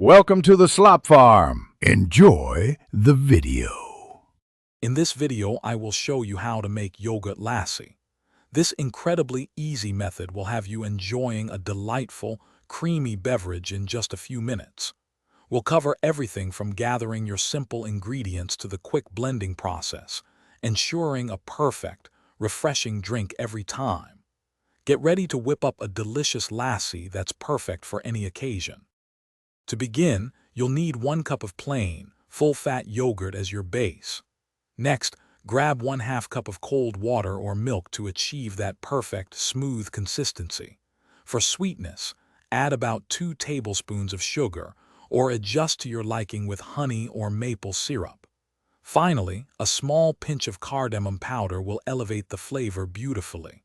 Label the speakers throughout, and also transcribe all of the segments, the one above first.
Speaker 1: Welcome to the Slop Farm. Enjoy the video.
Speaker 2: In this video, I will show you how to make yogurt lassi. This incredibly easy method will have you enjoying a delightful, creamy beverage in just a few minutes. We'll cover everything from gathering your simple ingredients to the quick blending process, ensuring a perfect, refreshing drink every time. Get ready to whip up a delicious lassi that's perfect for any occasion. To begin, you'll need 1 cup of plain, full-fat yogurt as your base. Next, grab 1/2 cup of cold water or milk to achieve that perfect, smooth consistency. For sweetness, add about 2 tablespoons of sugar, or adjust to your liking with honey or maple syrup. Finally, a small pinch of cardamom powder will elevate the flavor beautifully.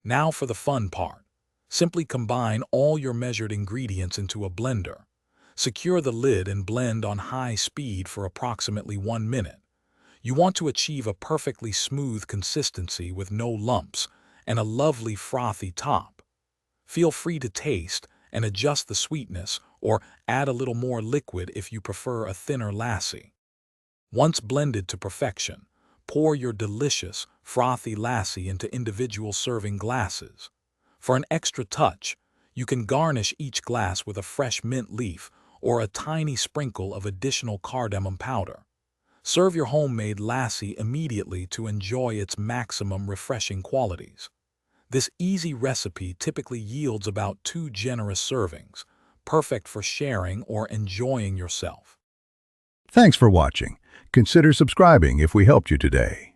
Speaker 2: Now for the fun part. Simply combine all your measured ingredients into a blender. Secure the lid and blend on high speed for approximately 1 minute. You want to achieve a perfectly smooth consistency with no lumps and a lovely frothy top. Feel free to taste and adjust the sweetness or add a little more liquid if you prefer a thinner lassi. Once blended to perfection, pour your delicious, frothy lassi into individual serving glasses. For an extra touch, you can garnish each glass with a fresh mint leaf or a tiny sprinkle of additional cardamom powder. Serve your homemade lassi immediately to enjoy its maximum refreshing qualities. This easy recipe typically yields about 2 generous servings, perfect for sharing or enjoying yourself.
Speaker 1: Thanks for watching. Consider subscribing if we helped you today.